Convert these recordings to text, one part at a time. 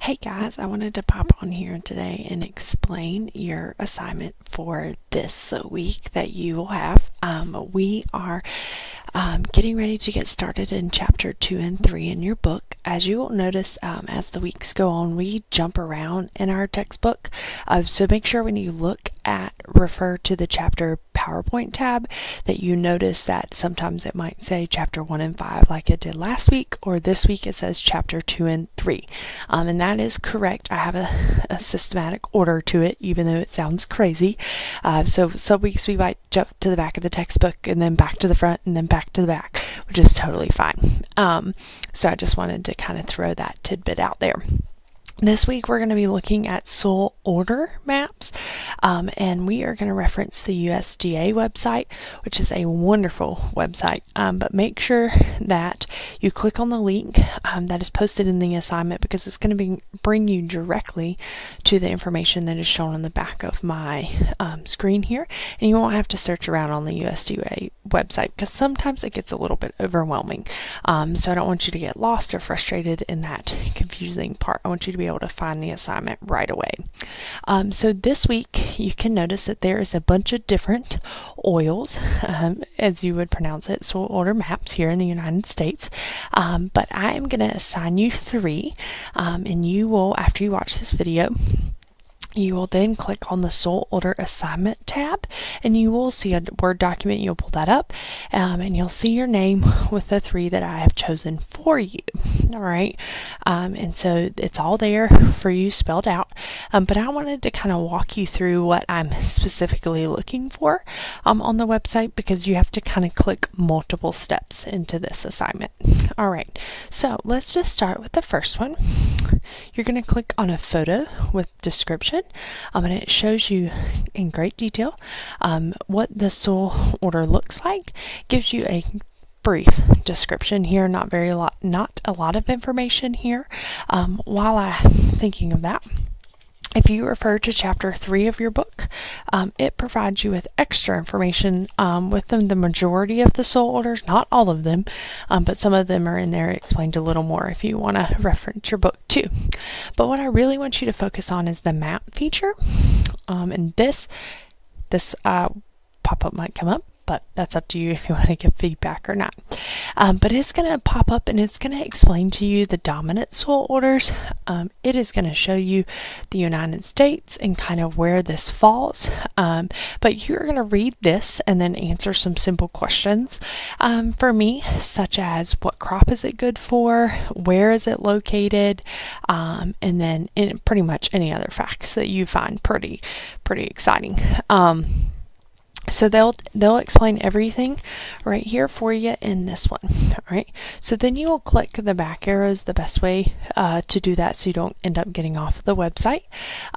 Hey guys, I wanted to pop on here today and explain your assignment for this week that you will have. We are getting ready to get started in chapter 2 and 3 in your book. As you will notice, as the weeks go on, we jump around in our textbook. So make sure when you refer to the chapter PowerPoint tab that you notice that sometimes it might say chapter 1 and 5 like it did last week, or this week it says chapter 2 and 3. And that is correct. I have a systematic order to it, even though it sounds crazy. So some weeks we might jump to the back of the textbook and then back to the front and then back to the back, which is totally fine. So I just wanted to kind of throw that tidbit out there. This week we're going to be looking at soil order maps, and we are going to reference the USDA website, which is a wonderful website, but make sure that you click on the link that is posted in the assignment, because it's going to bring you directly to the information that is shown on the back of my screen here, and you won't have to search around on the USDA website because sometimes it gets a little bit overwhelming. So I don't want you to get lost or frustrated in that confusing part. I want you to be able to find the assignment right away. So this week you can notice that there is a bunch of different oils, as you would pronounce it, soil order maps here in the United States. But I am going to assign you 3, and you will, after you watch this video, you will then click on the soil order assignment tab, and you will see a Word document. You'll pull that up, and you'll see your name with the 3 that I have chosen for you. All right, and so it's all there for you spelled out. But I wanted to kind of walk you through what I'm specifically looking for on the website, because you have to kind of click multiple steps into this assignment. All right, so let's just start with the first one. You're going to click on a photo with description, and it shows you in great detail what the soil order looks like. Gives you a brief description here, not a lot of information here. While I'm thinking of that, if you refer to chapter 3 of your book, it provides you with extra information with the majority of the soil orders, not all of them, but some of them are in there explained a little more if you want to reference your book too. But what I really want you to focus on is the map feature, and this pop-up might come up, but that's up to you if you want to give feedback or not. But it's going to pop up and it's going to explain to you the dominant soil orders. It is going to show you the United States and kind of where this falls. But you're going to read this and then answer some simple questions for me, such as what crop is it good for, where is it located, and then pretty much any other facts that you find pretty exciting. So they'll explain everything right here for you in this one. All right. So then you will click the back arrows, the best way to do that, so you don't end up getting off the website.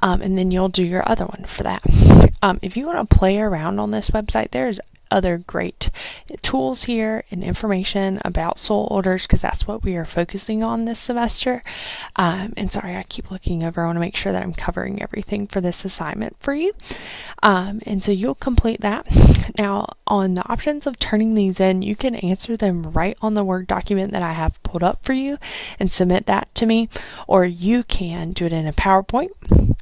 And then you'll do your other one for that. If you want to play around on this website, there's other great tools here and information about soil orders, because that's what we are focusing on this semester. And sorry, I keep looking over. I want to make sure that I'm covering everything for this assignment for you. And so you'll complete that. Now, on the options of turning these in, you can answer them right on the Word document that I have pulled up for you and submit that to me, or you can do it in a PowerPoint,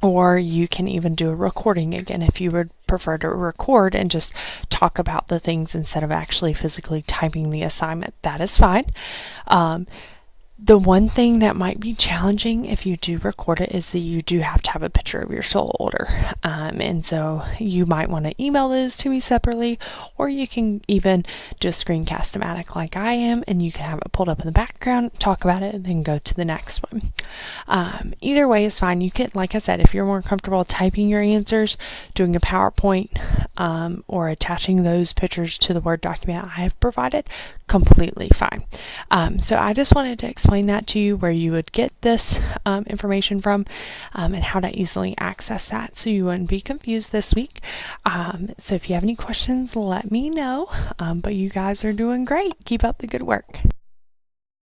or you can even do a recording again if you would prefer to record and just talk about the things instead of actually physically typing the assignment. That is fine. The one thing that might be challenging if you do record it is that you do have to have a picture of your soil order. And so you might want to email those to me separately, or you can even do a screencast-o-matic like I am, and you can have it pulled up in the background, talk about it, and then go to the next one. Either way is fine. You can, like I said, if you're more comfortable typing your answers, doing a PowerPoint, or attaching those pictures to the Word document I have provided, completely fine. So I just wanted to explain that to you, where you would get this information from, and how to easily access that, so you wouldn't be confused this week. So if you have any questions, let me know. But you guys are doing great. Keep up the good work.